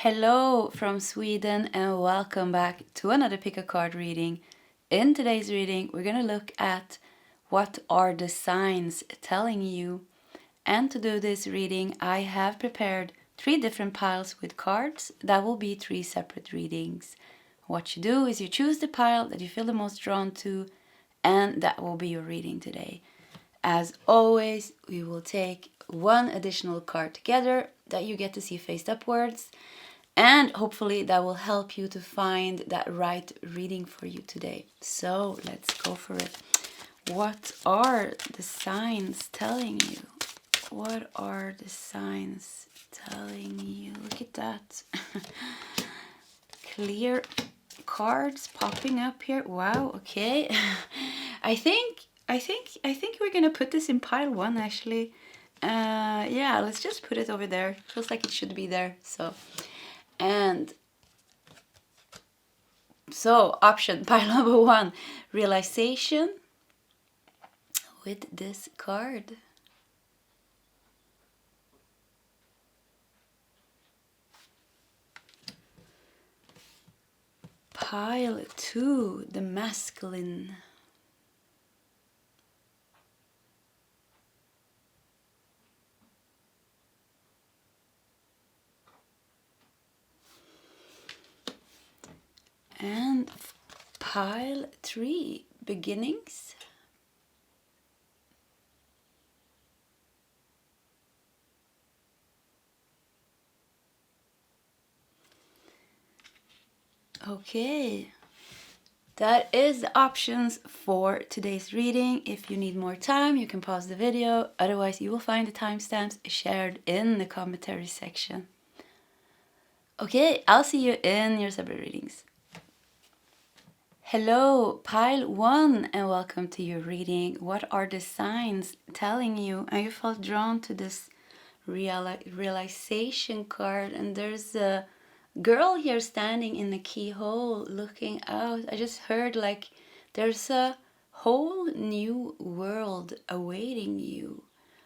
Hello from Sweden and welcome back to another pick a card reading. In today's reading, we're going to look at what are the signs telling you. And to do this reading, I have prepared 3 different piles with cards. That will be 3 separate readings. What you do is you choose the pile that you feel the most drawn to, and that will be your reading today. As always, we will take 1 additional card together that you get to see faced upwards. And hopefully that will help you to find that right reading for you today. So let's go for it. What are the signs telling you? What are the signs telling you? Look at that. Clear cards popping up here. Wow, okay. I think we're gonna put this in pile 1 actually. Yeah, let's just put it over there. Feels like it should be there. So option pile number 1, realization with this card. Pile 2, the masculine. And pile 3, beginnings. Okay, that is the options for today's reading. If you need more time, you can pause the video. Otherwise, you will find the timestamps shared in the commentary section. Okay, I'll see you in your separate readings. Hello, pile 1, and welcome to your reading. What are the signs telling you? And you felt drawn to this realization card, and there's a girl here standing in the keyhole looking out. I just heard like there's a whole new world awaiting you.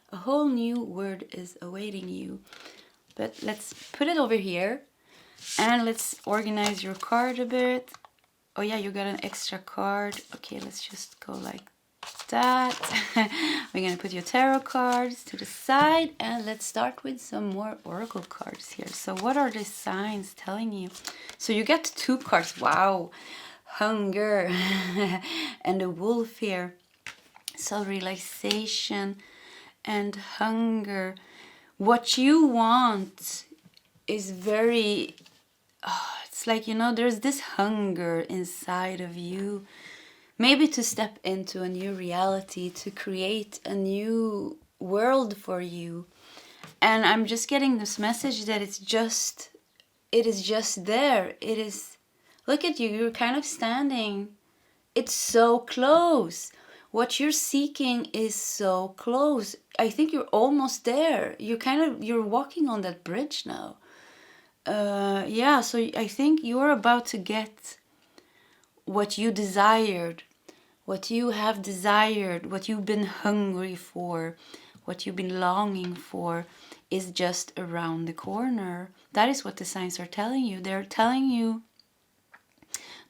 A whole new world is awaiting you. But let's put it over here and let's organize your card a bit. Oh yeah, you got an extra card. Okay, let's just go like that. We're gonna put your tarot cards to the side and let's start with some more oracle cards here. So what are the signs telling you? So you get 2 cards. Wow. Hunger and the wolf here. So realization and hunger. What you want is very it's like, you know, there's this hunger inside of you, maybe to step into a new reality, to create a new world for you. And I'm just getting this message that it is just there. It is, look at you, you're kind of standing. It's so close. What you're seeking is so close. I think you're almost there. You're walking on that bridge now. Yeah, so I think you're about to get what you desired, what you have desired, what you've been hungry for, what you've been longing for is just around the corner. That is what the signs are telling you. They're telling you,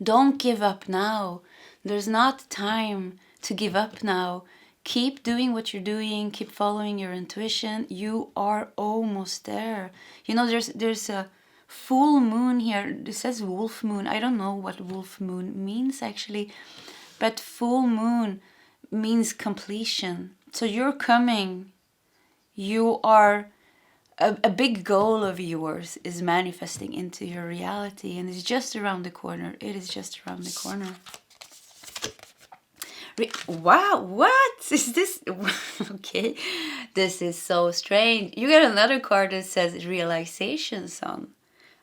don't give up now. There's not time to give up now. Keep doing what you're doing. Keep following your intuition. You are almost there. You know, there's a full moon here. It says wolf moon. I don't know what wolf moon means actually, but full moon means completion. So you're coming. You are a big goal of yours is manifesting into your reality, and it's just around the corner. It is just around the corner. Wow, what is this? Okay, this is so strange. You get another card that says realization song.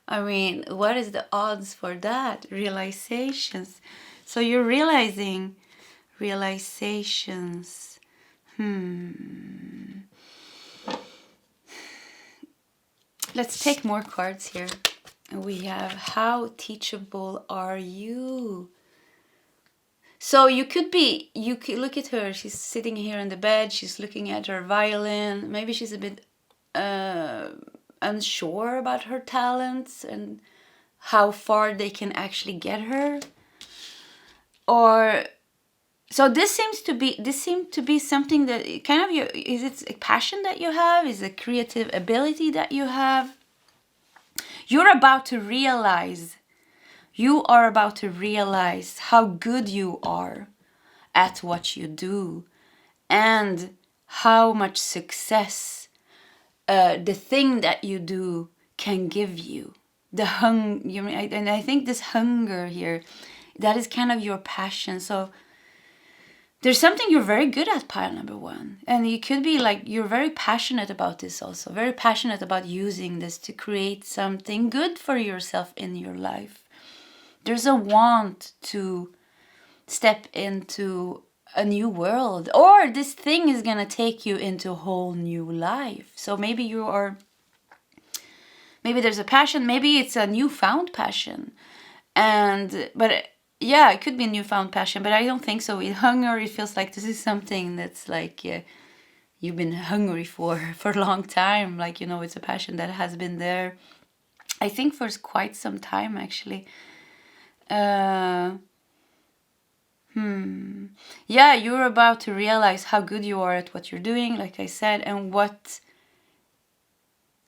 I mean, what is the odds for that? Realizations. So you're realizing realizations. Let's take more cards here. We have, how teachable are you? So you could look at her. She's sitting here in the bed. She's looking at her violin. Maybe she's a bit unsure about her talents and how far they can actually get her. Or so this seems to be something that kind of is it a passion that you have? Is it a creative ability that you have? You're about to realize. You are about to realize how good you are at what you do and how much success the thing that you do can give you. And I think this hunger here, that is kind of your passion. So there's something you're very good at, pile number 1. And it could be like you're very passionate about this also. Very passionate about using this to create something good for yourself in your life. There's a want to step into a new world. Or this thing is going to take you into a whole new life. So maybe there's a passion. Maybe it's a newfound passion. But yeah, it could be a newfound passion, but I don't think so. With hunger, it feels like this is something that's like you've been hungry for a long time. Like, it's a passion that has been there, I think, for quite some time, actually. Yeah, you're about to realize how good you are at what you're doing, like I said, and what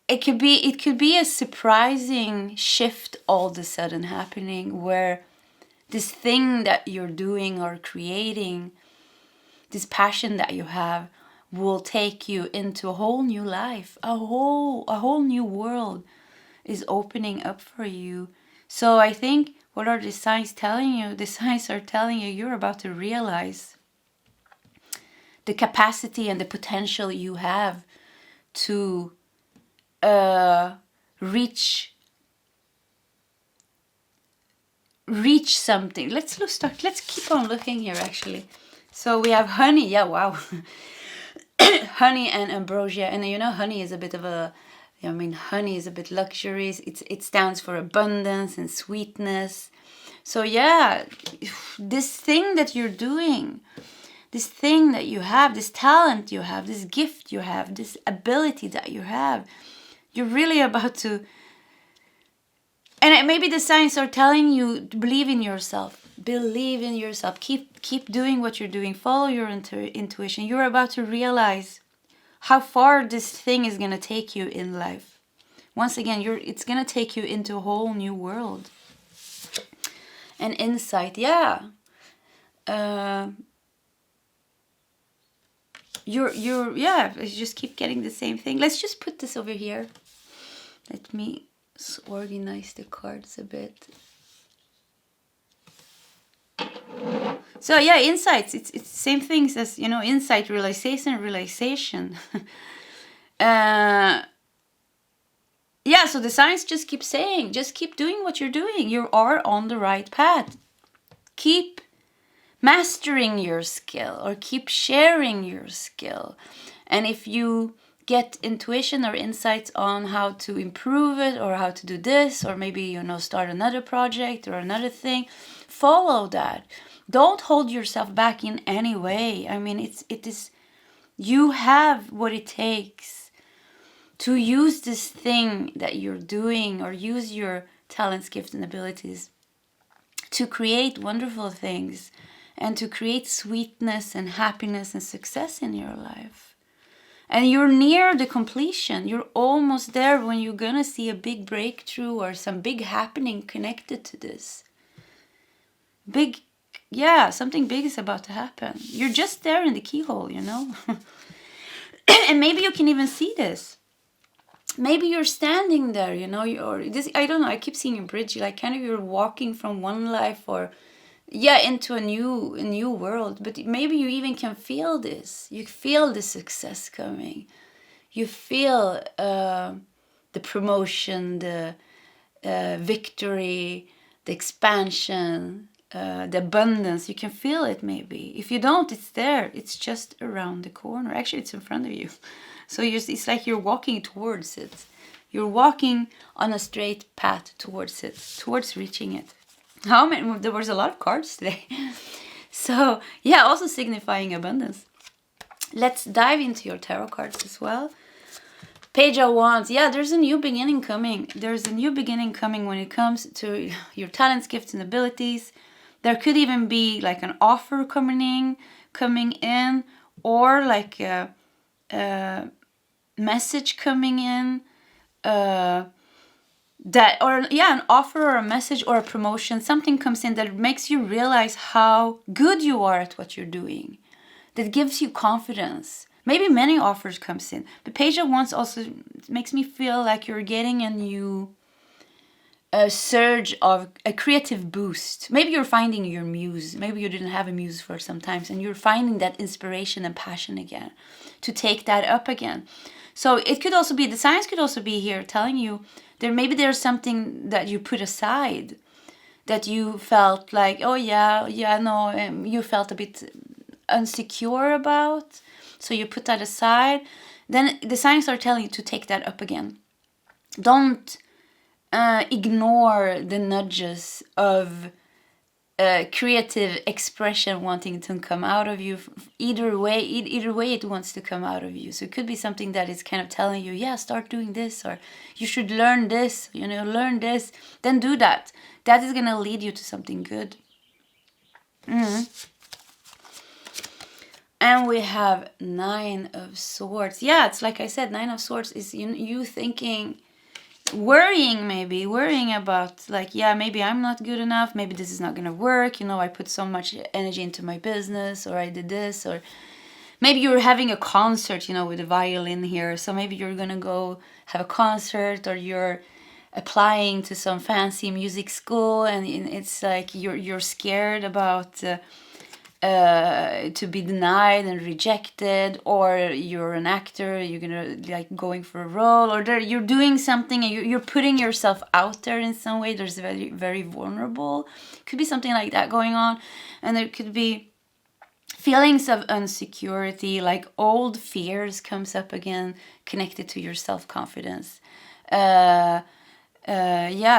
it could be a surprising shift all of a sudden happening, where this thing that you're doing or creating, this passion that you have, will take you into a whole new life. A whole new world is opening up for you. So I think, what are the signs telling you? The signs are telling you you're about to realize the capacity and the potential you have to reach something. Let's keep on looking here, actually. So we have honey. Yeah, wow. Honey and ambrosia. And honey is a bit of a, honey is a bit luxurious. It stands for abundance and sweetness. So yeah, this thing that you're doing, this thing that you have, this talent you have, this gift you have, this ability that you have, you're really about to. And maybe the signs are telling you to believe in yourself. Believe in yourself. Keep doing what you're doing. Follow your intuition. You're about to realize how far this thing is going to take you in life. Once again, it's going to take you into a whole new world. And insight, yeah. I just keep getting the same thing. Let's just put this over here. Let me organize the cards a bit. So yeah, insights. It's the same things as insight, realization. Yeah, so the signs just keep saying, just keep doing what you're doing. You are on the right path. Keep mastering your skill, or keep sharing your skill. And if you get intuition or insights on how to improve it, or how to do this, or maybe start another project or another thing, follow that. Don't hold yourself back in any way. I mean, it is you have what it takes to use this thing that you're doing, or use your talents, gifts, and abilities to create wonderful things, and to create sweetness and happiness and success in your life. And you're near the completion. You're almost there when you're gonna see a big breakthrough or some big happening connected to this. Something big is about to happen. You're just there in the keyhole, And maybe you can even see this. Maybe you're standing there, or this, I don't know, I keep seeing a bridge, like kind of you're walking from one life or into a new world. But maybe you even can feel this. You feel the success coming. You feel the promotion, the victory, the expansion, the abundance. You can feel it maybe. If you don't, it's there. It's just around the corner. Actually, it's in front of you. So it's like you're walking towards it. You're walking on a straight path towards it, towards reaching it. How many? There was a lot of cards today. So yeah, also signifying abundance. Let's dive into your tarot cards as well. Page of Wands. Yeah, there's a new beginning coming. There's a new beginning coming when it comes to your talents, gifts, and abilities. There could even be like an offer coming in, or like a message coming in. An offer or a message or a promotion. Something comes in that makes you realize how good you are at what you're doing. That gives you confidence. Maybe many offers comes in. But Page of Wands also makes me feel like you're getting a new surge of a creative boost. Maybe you're finding your muse. Maybe you didn't have a muse for some times, and you're finding that inspiration and passion again to take that up again. So it could also be, the signs could also be here telling you there's something that you put aside, that you felt like, you felt a bit insecure about. So you put that aside. Then the signs are telling you to take that up again. Don't ignore the nudges of creative expression wanting to come out of you. Either way it wants to come out of you. So it could be something that is kind of telling you, yeah, start doing this, or you should learn this, learn this. Then do that. That is going to lead you to something good. And we have 9 of Swords. Yeah, it's like I said, 9 of Swords is you thinking, worrying about like, yeah, maybe I'm not good enough. Maybe this is not going to work. I put so much energy into my business, or I did this, or maybe you're having a concert, with a violin here. So maybe you're going to go have a concert, or you're applying to some fancy music school, and it's like you're scared about to be denied and rejected, or you're an actor, you're gonna like going for a role, or you're doing something and you're putting yourself out there in some way. There's very, very vulnerable. Could be something like that going on, and there could be feelings of insecurity, like old fears comes up again, connected to your self-confidence.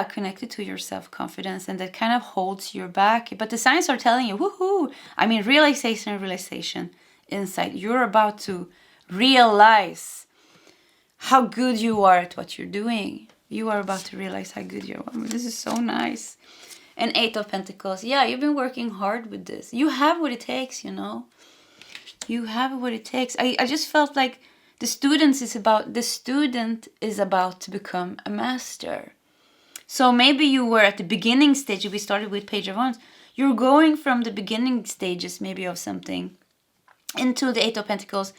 Connected to your self-confidence, and that kind of holds you back. But the signs are telling you, woohoo! Realization, insight. You're about to realize how good you are at what you're doing. You are about to realize how good you are. This is so nice. And 8 of Pentacles. Yeah, you've been working hard with this. You have what it takes, You have what it takes. I just felt like the student is about to become a master. So maybe you were at the beginning stage. We started with Page of Wands. You're going from the beginning stages maybe of something into the 8 of Pentacles,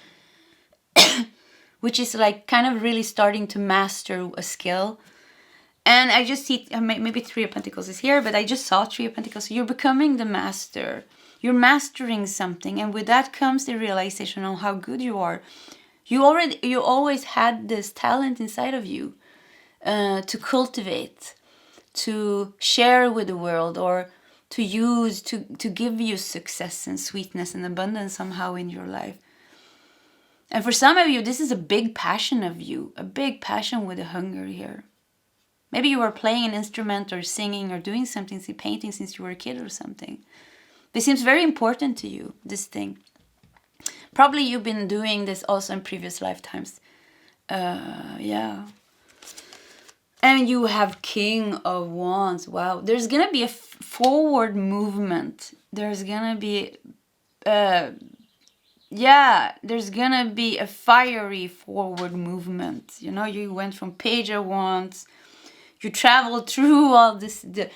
which is like kind of really starting to master a skill. And I just see, maybe 3 of Pentacles is here, but I just saw 3 of Pentacles. You're becoming the master. You're mastering something. And with that comes the realization on how good you are. You always had this talent inside of you to cultivate, to share with the world, or to use to give you success and sweetness and abundance somehow in your life. And for some of you, this is a big passion of you, a big passion with a hunger here. Maybe you were playing an instrument or singing or doing something, painting since you were a kid or something. This seems very important to you, this thing. Probably you've been doing this also in previous lifetimes. And you have King of Wands. Wow. There's going to be a forward movement. There's going to be... there's going to be a fiery forward movement. You went from Page of Wands. You traveled through all the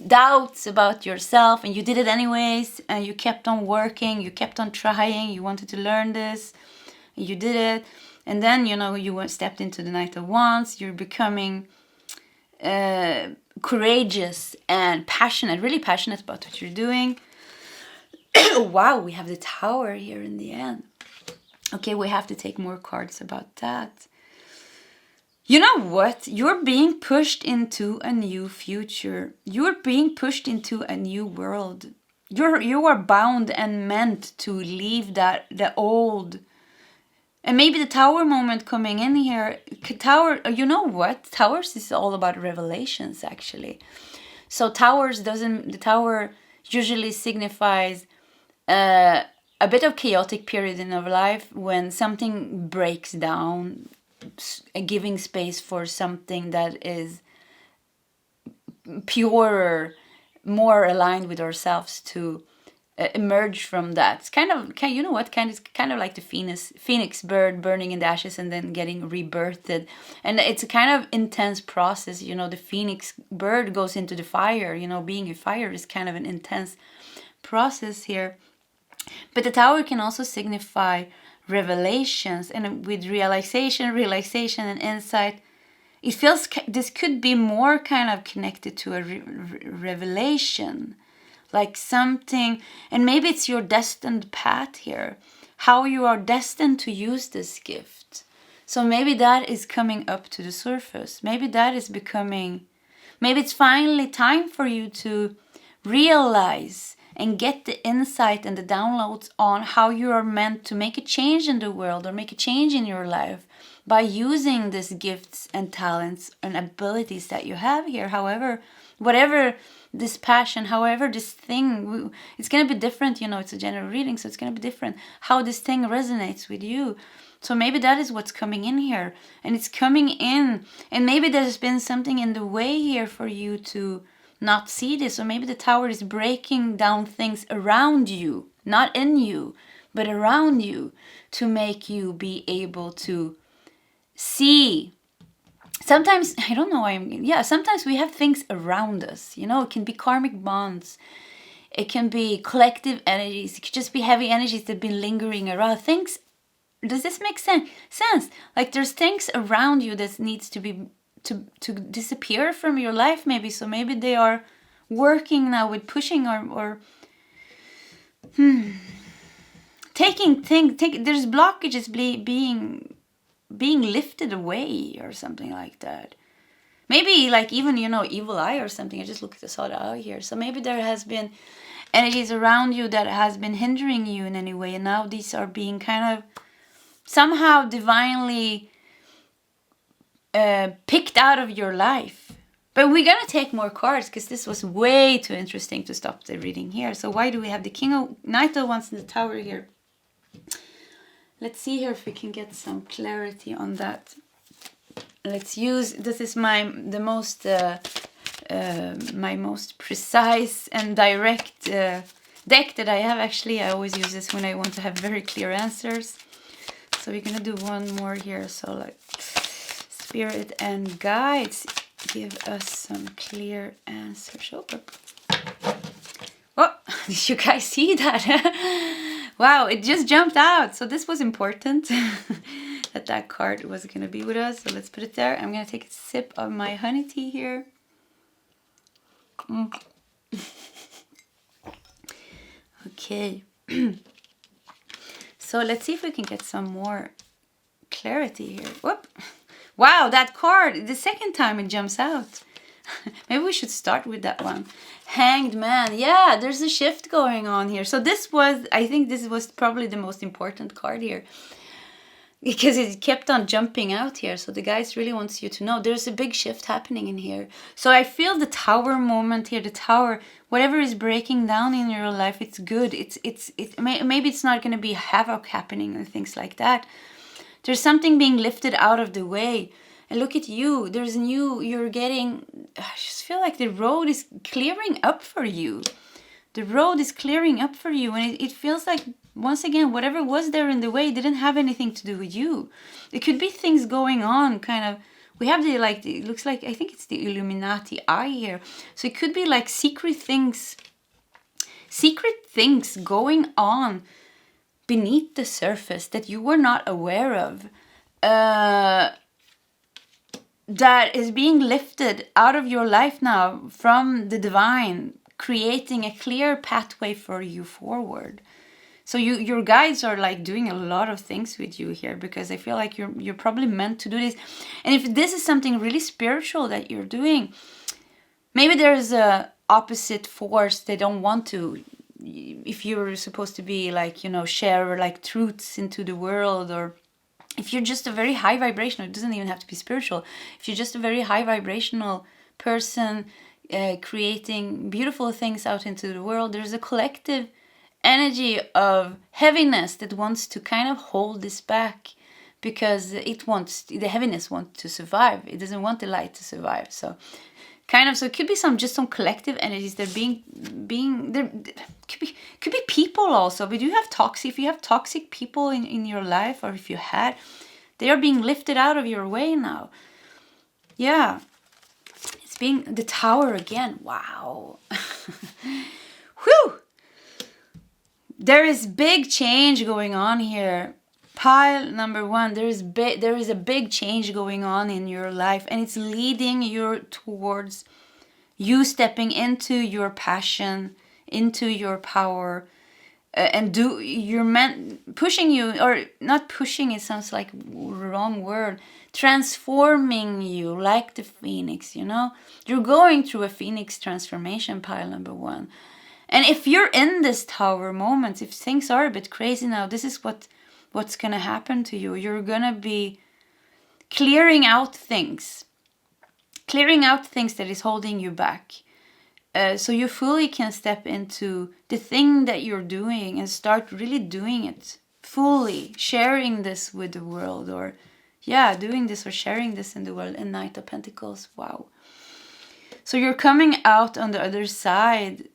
doubts about yourself, and you did it anyways. And you kept on working. You kept on trying. You wanted to learn this. And you did it. And then, you stepped into the Knight of Wands. You're becoming... courageous and passionate, really passionate about what you're doing. Wow, we have the Tower here in the end. Okay, we have to take more cards about that. You know what? You're being pushed into a new future. You're being pushed into a new world. You are bound and meant to leave the old. And maybe the Tower moment coming in here. Tower, you know what? Towers is all about revelations, actually. So the Tower usually signifies a bit of chaotic period in our life when something breaks down. giving space for something that is purer, more aligned with ourselves to emerge from that. It's kind of you know what, kind of like the phoenix bird burning in the ashes and then getting rebirthed, and it's a kind of intense process. You know, the phoenix bird goes into the fire. You know, being a fire is kind of an intense process here. But the tower can also signify revelations, and with realization and insight, it feels this could be more kind of connected to a revelation, like something, and maybe it's your destined path here, how you are destined to use this gift. So maybe that is coming up to the surface. Maybe that is becoming, maybe it's finally time for you to realize and get the insight and the downloads on how you are meant to make a change in the world or make a change in your life by using these gifts and talents and abilities that you have here. However, whatever this passion, however this thing, it's going to be different. You know, it's a general reading, so it's going to be different how this thing resonates with you. So maybe that is what's coming in here, and it's coming in, and maybe there's been something in the way here for you to not see this. Or maybe the tower is breaking down things around you, not in you, but around you, to make you be able to see. Sometimes, I don't know, sometimes we have things around us. You know, it can be karmic bonds. It can be collective energies. It could just be heavy energies that have been lingering around. Things, does this make sense? Like there's things around you that needs to be to disappear from your life, maybe. So maybe they are working now with pushing or taking things. There's blockages being lifted away or something like that. Maybe like even, you know, evil eye or something. I just looked this out here. So maybe there has been energies around you that has been hindering you in any way, and now these are being kind of somehow divinely picked out of your life. But we're gonna take more cards because this was way too interesting to stop the reading here. So why do we have the Knight of Wands in the tower here? Let's see here if we can get some clarity on that. Let's use, this is my most precise and direct deck that I have. Actually, I always use this when I want to have very clear answers. So we're gonna do one more here. So like Spirit and guides, give us some clear answers. Oh, did you guys see that? Wow, it just jumped out. So this was important that card was going to be with us. So let's put it there. I'm going to take a sip of my honey tea here. Okay. So let's see if we can get some more clarity here. Whoop. Wow, that card, the second time it jumps out. Maybe we should start with that one. Hanged Man. Yeah, there's a shift going on here. So this was, I think this was probably the most important card here, because it kept on jumping out here. So the guys really wants you to know there's a big shift happening in here. So I feel the tower moment here, the tower, whatever is breaking down in your life, it's good. Maybe it's not going to be havoc happening and things like that. There's something being lifted out of the way. And look at you. There's you're getting, I just feel like the road is clearing up for you. The road is clearing up for you. And it feels like, once again, whatever was there in the way didn't have anything to do with you. It could be things going on, kind of. We have it looks like, I think it's the Illuminati eye here. So it could be like secret things going on beneath the surface that you were not aware of, that is being lifted out of your life now from the divine, creating a clear pathway for you forward. So your guides are like doing a lot of things with you here, because I feel like you're probably meant to do this. And if this is something really spiritual that you're doing, maybe there's a opposite force they don't want to. If you're supposed to be like, you know, share like truths into the world, or if you're just a very high vibrational, it doesn't even have to be spiritual. If you're just a very high vibrational person, creating beautiful things out into the world, there's a collective energy of heaviness that wants to kind of hold this back, because the heaviness wants to survive. It doesn't want the light to survive. So it could be some collective energies that being there. Could be people also. But if you have toxic people in your life, or if you had, they are being lifted out of your way now. Yeah. It's being the Tower again. Wow. Whew. There is big change going on here. Pile number 1, there is a big change going on in your life, and it's leading you towards you stepping into your passion, into your power, and pushing you, or not pushing, it sounds like wrong word, transforming you like the phoenix, You're going through a phoenix transformation, pile number 1. And if you're in this Tower moment, if things are a bit crazy now, this is what's going to happen to you. You're going to be clearing out things that is holding you back. So you fully can step into the thing that you're doing and start really doing it fully, sharing this with the world, or doing this or sharing this in the world. And Knight of Pentacles, wow. So you're coming out on the other side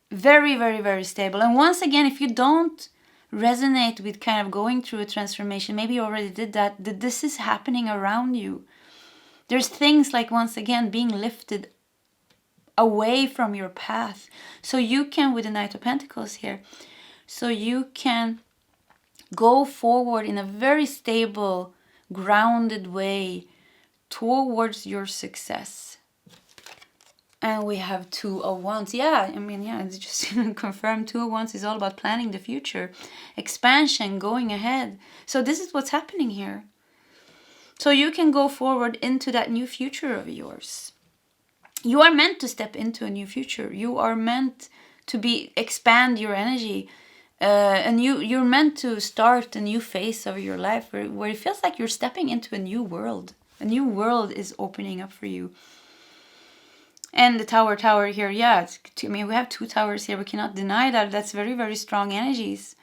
very, very, very stable. And once again, if you don't resonate with kind of going through a transformation, maybe you already did that this is happening around you. There's things like, once again, being lifted away from your path. So you can, with the Knight of Pentacles here, so you can go forward in a very stable, grounded way towards your success. And we have 2 of Wands. It's just confirmed. 2 of Wands is all about planning the future, expansion, going ahead. So this is what's happening here. So you can go forward into that new future of yours. You are meant to step into a new future. You are meant to expand your energy. And you're meant to start a new phase of your life where it feels like you're stepping into a new world. A new world is opening up for you. And the tower here, we have 2 towers here. We cannot deny that. That's very, very strong energies.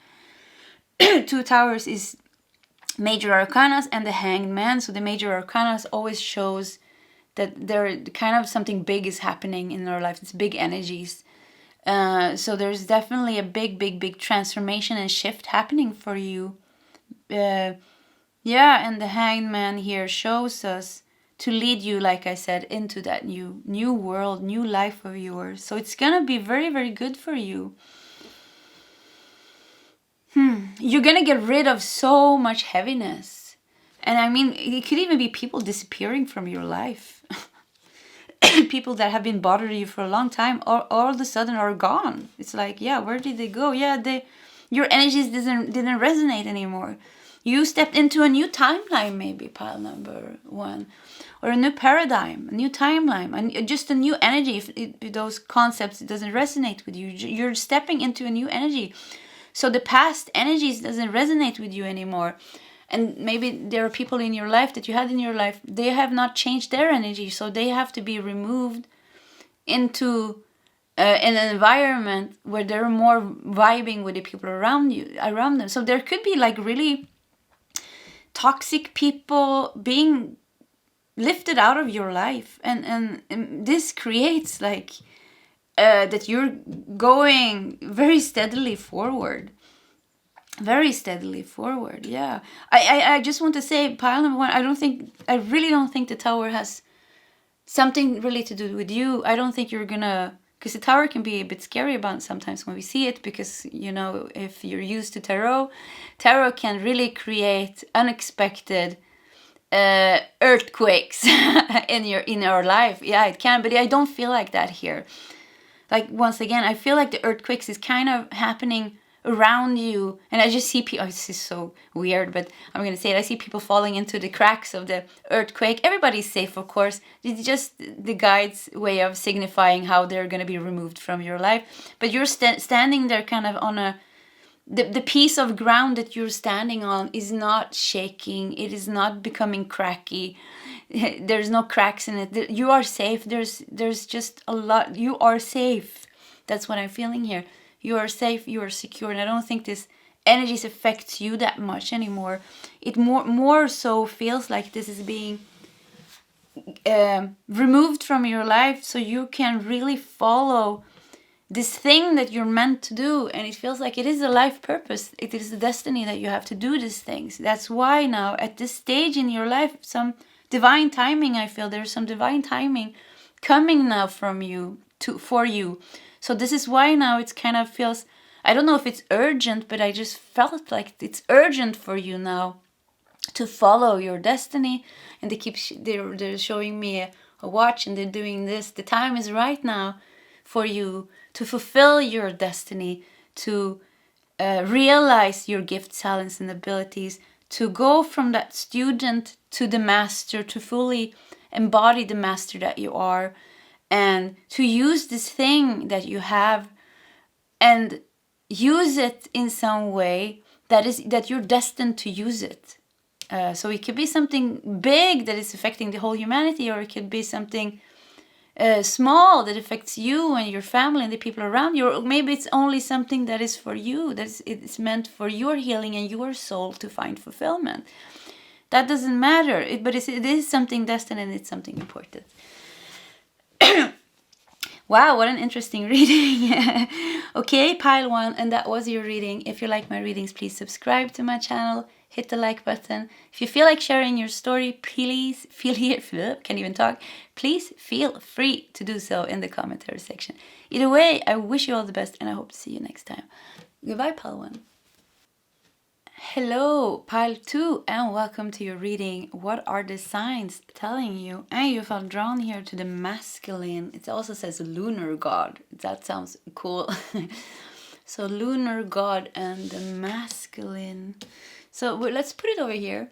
2 towers is major arcanas and the Hanged Man. So the major arcanas always shows that there kind of something big is happening in our life. It's big energies. So there's definitely a big, big, big transformation and shift happening for you. And the Hanged Man here shows us to lead you, like I said, into that new world, new life of yours. So it's gonna be very, very good for you. You're gonna get rid of so much heaviness. And I mean, it could even be people disappearing from your life. People that have been bothering you for a long time, or all of a sudden are gone. It's like, where did they go? Your energies didn't resonate anymore. You stepped into a new timeline, maybe, pile number 1. Or a new paradigm, a new timeline, and just a new energy. If those concepts doesn't resonate with you, you're stepping into a new energy. So the past energies doesn't resonate with you anymore. And maybe there are people in your life that you had in your life, they have not changed their energy. So they have to be removed into an environment where they're more vibing with the people around them. So there could be like really toxic people being lifted out of your life, and this creates like that you're going very steadily forward. I just want to say, pile number 1, I really don't think the Tower has something really to do with you. I don't think you're gonna, because the Tower can be a bit scary about sometimes when we see it, because if you're used to tarot can really create unexpected earthquakes in our life. It can, but I don't feel like that here. Like, once again, I feel like the earthquakes is kind of happening around you, and I just see people. This is so weird, but I'm gonna say it. I see people falling into the cracks of the earthquake. Everybody's safe, of course. It's just the guide's way of signifying how they're gonna be removed from your life. But you're standing there kind of on the piece of ground that you're standing on is not shaking. It is not becoming cracky. There's no cracks in it. You are safe. There's just a lot. You are safe. That's what I'm feeling here. You are safe. You are secure. And I don't think this energies affect you that much anymore. It more so feels like this is being removed from your life, so you can really follow this thing that you're meant to do. And it feels like it is a life purpose. It is a destiny that you have to do these things. That's why now at this stage in your life, some divine timing, I feel there's some divine timing coming now from you for you. So this is why now it's kind of feels, I don't know if it's urgent, but I just felt like it's urgent for you now to follow your destiny. And they're showing me a watch, and they're doing this. The time is right now for you to fulfill your destiny, to realize your gifts, talents, and abilities, to go from that student to the master, to fully embody the master that you are, and to use this thing that you have and use it in some way that you're destined to use it. So it could be something big that is affecting the whole humanity, or it could be something small that affects you and your family and the people around you, or maybe it's only something that is for you, it's meant for your healing and your soul to find fulfillment. That doesn't matter, but it is something destined, and it's something important. Wow, what an interesting reading. Okay, pile 1, and that was your reading. If you like my readings, please subscribe to my channel, hit the like button. If you feel like sharing your story, please can't even talk. Please feel free to do so in the commentary section. Either way, I wish you all the best, and I hope to see you next time. Goodbye, pile 1. Hello, pile 2, and welcome to your reading. What are the signs telling you? And you felt drawn here to the masculine. It also says lunar god. That sounds cool. So lunar god and the masculine. So let's put it over here.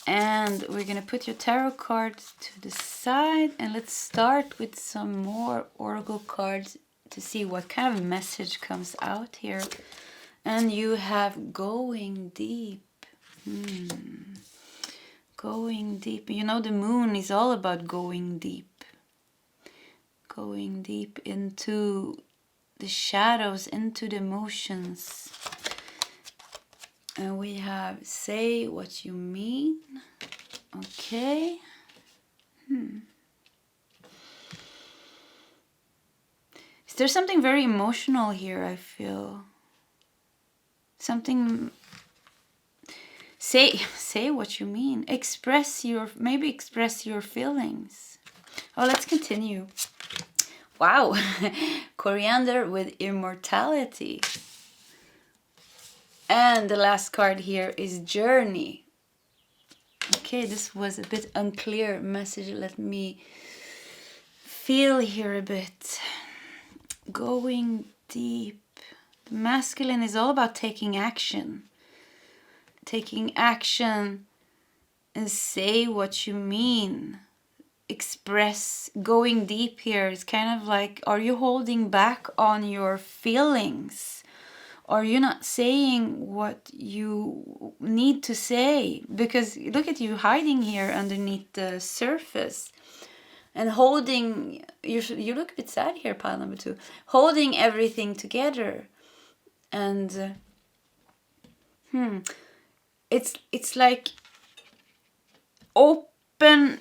And we're going to put your tarot cards to the side. And let's start with some more oracle cards to see what kind of message comes out here. And you have going deep. Going deep. You know, the moon is all about going deep. Going deep into the shadows, into the emotions. And we have say what you mean. Okay. Is there something very emotional here, I feel? Something, say what you mean. Maybe express your feelings. Oh, let's continue. Wow, coriander with immortality. And the last card here is journey. Okay, this was a bit unclear message. Let me feel here a bit. Going deep. The masculine is all about taking action. Taking action and say what you mean. Express. Going deep here is kind of like, are you holding back on your feelings? Are you not saying what you need to say? Because look at you hiding here underneath the surface. And holding, you look a bit sad here, pile number 2. Holding everything together. And it's like open.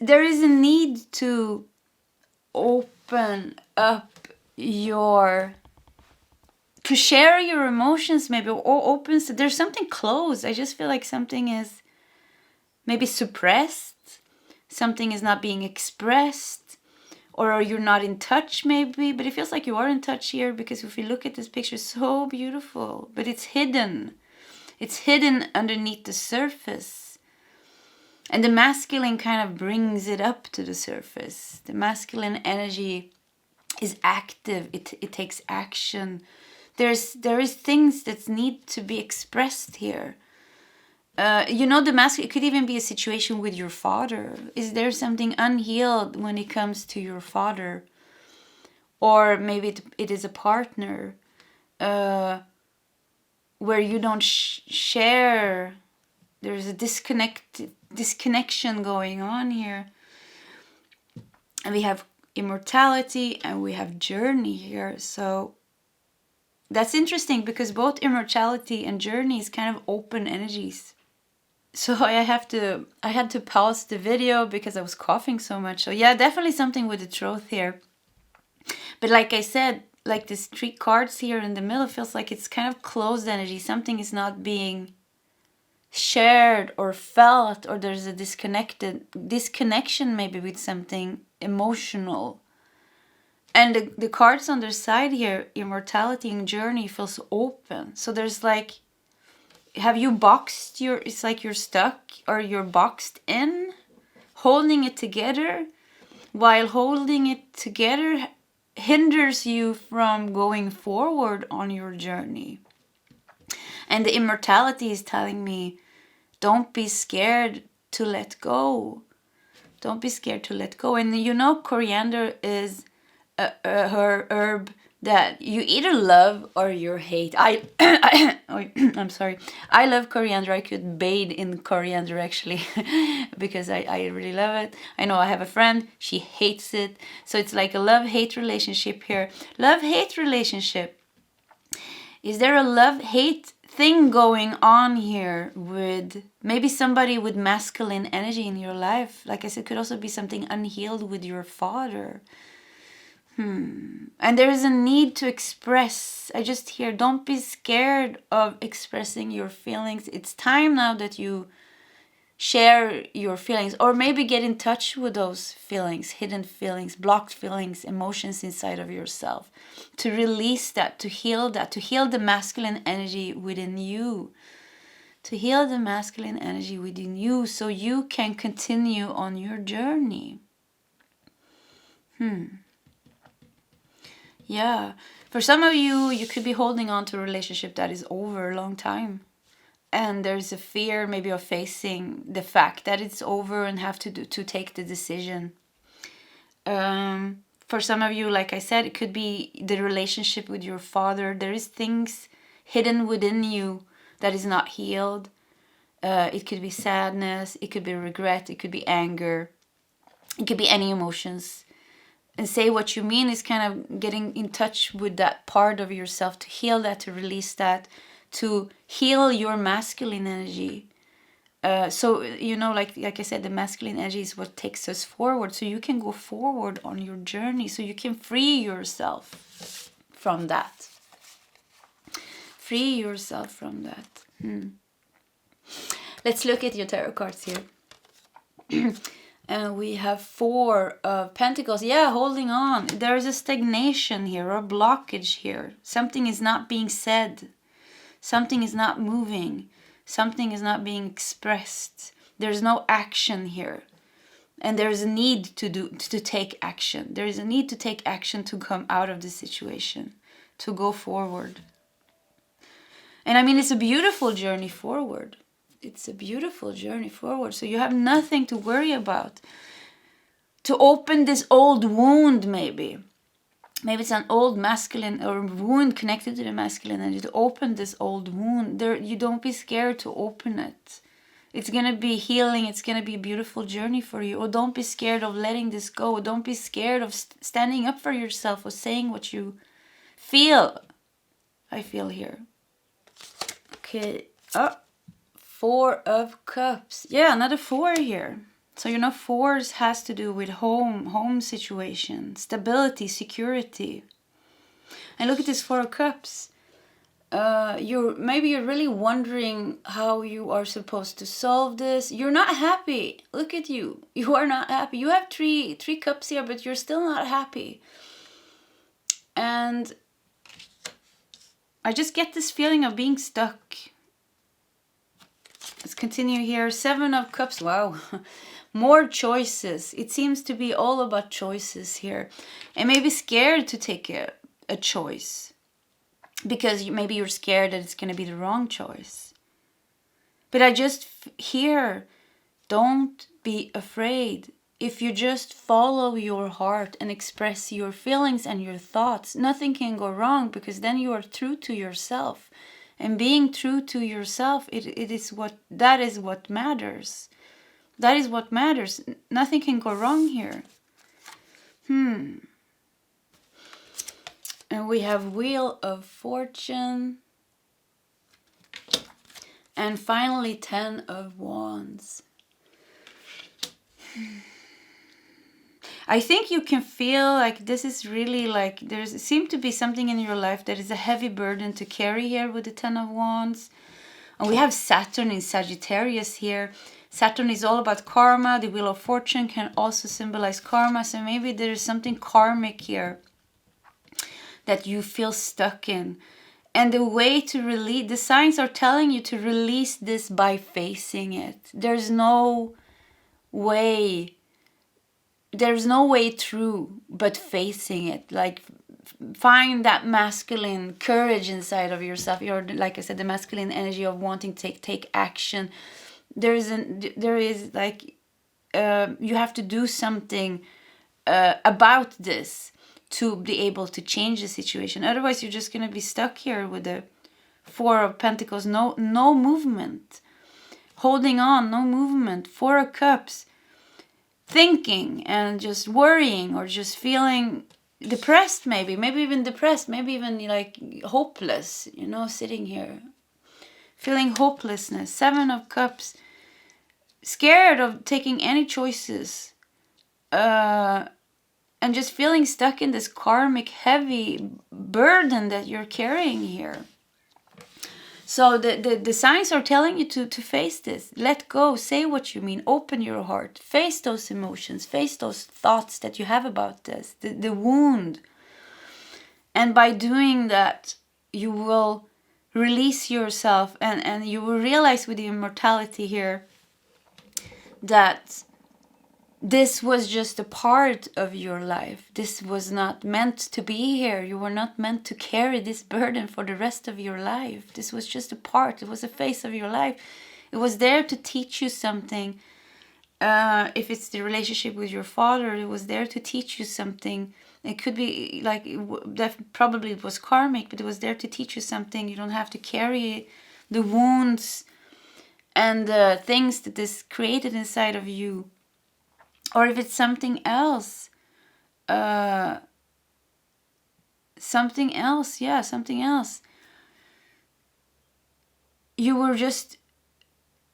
There is a need to open up to share your emotions, maybe, or open. So there's something closed. I just feel like something is maybe suppressed. Something is not being expressed, or you're not in touch maybe, but it feels like you are in touch here, because if you look at this picture, it's so beautiful, but it's hidden. It's hidden underneath the surface. And the masculine kind of brings it up to the surface. The masculine energy is active. It takes action. There is things that need to be expressed here. The masculine, it could even be a situation with your father. Is there something unhealed when it comes to your father? Or maybe it is a partner where you don't share. There's a disconnection going on here. And we have immortality and we have journey here. So that's interesting because both immortality and journey is kind of open energies. So I had to pause the video because I was coughing so much. So yeah, definitely something with the throat here. But like I said, like these 3 cards here in the middle feels like it's kind of closed energy. Something is not being shared or felt, or there's a disconnection maybe with something emotional. And the cards on their side here, immortality and journey, feels open. So there's like, have you boxed it's like you're stuck or you're boxed in, holding it together, while holding it together hinders you from going forward on your journey. And the immortality is telling me, don't be scared to let go. Don't be scared to let go. And you know, coriander is a herb that you either love or you hate. I'm sorry. I love coriander. I could bathe in coriander actually because I really love it. I know I have a friend, she hates it. So it's like a love-hate relationship here. Love-hate relationship. Is there a love-hate thing going on here with maybe somebody with masculine energy in your life? Like I said, it could also be something unhealed with your father. And there is a need to express. I just hear, don't be scared of expressing your feelings. It's time now that you share your feelings, or maybe get in touch with those feelings, hidden feelings, blocked feelings, emotions inside of yourself, to release that, to heal the masculine energy within you, so you can continue on your journey. Yeah, for some of you, you could be holding on to a relationship that is over a long time. And there's a fear maybe of facing the fact that it's over and have to take the decision. For some of you, like I said, it could be the relationship with your father. There is things hidden within you that is not healed. It could be sadness, it could be regret, it could be anger. It could be any emotions. And say what you mean is kind of getting in touch with that part of yourself, to heal that, to release that, to heal your masculine energy. So, you know, like I said, the masculine energy is what takes us forward. So you can go forward on your journey. So you can free yourself from that. Free yourself from that. Let's look at your tarot cards here. And we have 4 of Pentacles. Yeah, holding on. There is a stagnation here, or a blockage here. Something is not being said. Something is not moving. Something is not being expressed. There's no action here. And there's a need to take action. There is a need to take action to come out of this situation, to go forward. And I mean, it's a beautiful journey forward. It's a beautiful journey forward. So you have nothing to worry about. To open this old wound, maybe. Maybe it's an old masculine or wound connected to the masculine energy. To open this old wound, you don't be scared to open it. It's going to be healing. It's going to be a beautiful journey for you. Or don't be scared of letting this go. Don't be scared of standing up for yourself or saying what you feel. I feel here. Okay. 4 of Cups. Yeah, another 4 here. So, you know, 4s has to do with home situation, stability, security. And look at this 4 of Cups. Maybe you're really wondering how you are supposed to solve this. You're not happy. Look at you. You are not happy. You have three cups here, but you're still not happy. And I just get this feeling of being stuck. Let's continue here. 7 of Cups. Wow. More choices. It seems to be all about choices here. And maybe scared to take a choice. Because maybe you're scared that it's going to be the wrong choice. But I just hear, don't be afraid. If you just follow your heart and express your feelings and your thoughts, nothing can go wrong, because then you are true to yourself. And being true to yourself, that is what matters. That is what matters. Nothing can go wrong here. And we have Wheel of Fortune. And finally, 10 of Wands. I think you can feel like this is really like there's seems to be something in your life that is a heavy burden to carry here with the 10 of Wands. And we have Saturn in Sagittarius here. Saturn is all about karma. The Wheel of Fortune can also symbolize karma. So maybe there is something karmic here that you feel stuck in. And the way to release, the signs are telling you to release this by facing it. There's no way through but facing it. Like, find that masculine courage inside of yourself. You're, like I said, the masculine energy of wanting to take action. There is like you have to do something about this to be able to change the situation. Otherwise, you're just gonna be stuck here with the 4 of Pentacles. No movement. Holding on, no movement. 4 of Cups. Thinking and just worrying or just feeling depressed, maybe even depressed, maybe even like hopeless, you know, sitting here feeling hopelessness. 7 of Cups, scared of taking any choices, and just feeling stuck in this karmic heavy burden that you're carrying here. So the signs are telling you to face this. Let go. Say what you mean. Open your heart. Face those emotions. Face those thoughts that you have about this. The wound. And by doing that, you will release yourself. And you will realize with the immortality here that this was just a part of your life. This was not meant to be here. You were not meant to carry this burden for the rest of your life. This was just a part. It was a phase of your life. It was there to teach you something. If it's the relationship with your father, it was there to teach you something. It could be like, that probably it was karmic, but it was there to teach you something. You don't have to carry the wounds and the things that this created inside of you. Or if it's something else, something else. You will just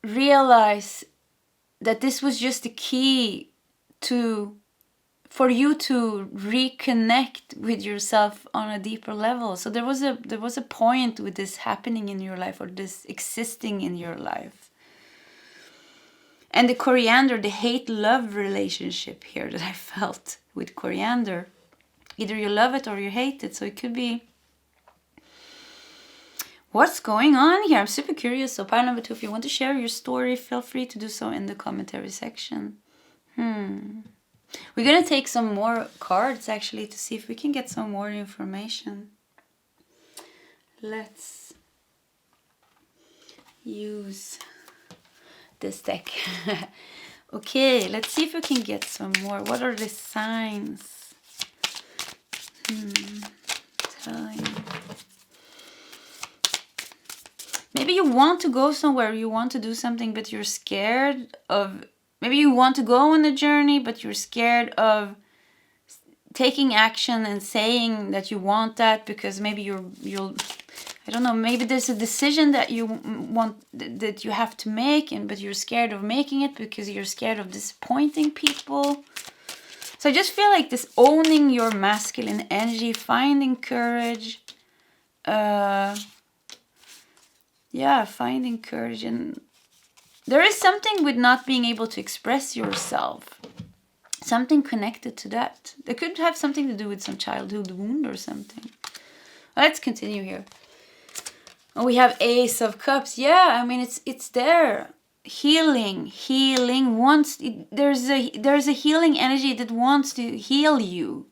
realize that this was just a key for you to reconnect with yourself on a deeper level. So there was a point with this happening in your life, or this existing in your life. And the coriander, the hate-love relationship here that I felt with coriander. Either you love it or you hate it. So it could be, what's going on here? I'm super curious. So pile number 2, if you want to share your story, feel free to do so in the commentary section. We're going to take some more cards actually to see if we can get some more information. Let's use this deck. Okay, let's see if we can get some more. What are the signs? Telling. Maybe you want to go somewhere, you want to do something, but you're scared of. Maybe you want to go on a journey, but you're scared of taking action and saying that you want that, because maybe you'll I don't know, maybe there's a decision that you want, that you have to make, but you're scared of making it because you're scared of disappointing people. So I just feel like this owning your masculine energy, finding courage. Finding courage. And there is something with not being able to express yourself. Something connected to that. That could have something to do with some childhood wound or something. Let's continue here. Oh, we have Ace of Cups. Yeah, I mean, it's there. Healing wants. There's a healing energy that wants to heal you.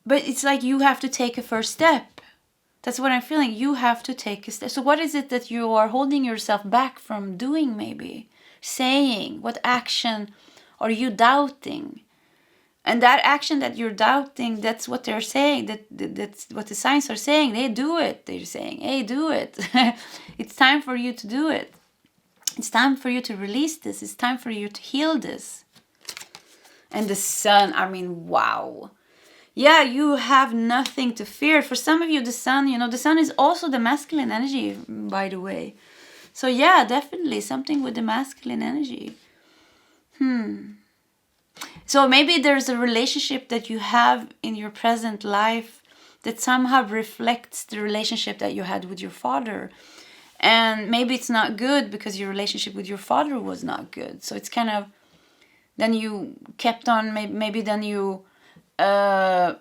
But it's like you have to take a first step. That's what I'm feeling. You have to take a step. So what is it that you are holding yourself back from doing, maybe? Saying? What action are you doubting? And that action that you're doubting, that's what they're saying. That's what the signs are saying. They do it. They're saying, hey, do it. It's time for you to do it. It's time for you to release this. It's time for you to heal this. And the sun, I mean, wow. Yeah, you have nothing to fear. For some of you, the sun, the sun is also the masculine energy, by the way. So yeah, definitely something with the masculine energy. So maybe there's a relationship that you have in your present life that somehow reflects the relationship that you had with your father. And maybe it's not good because your relationship with your father was not good. So it's kind of, then you kept on, maybe then you or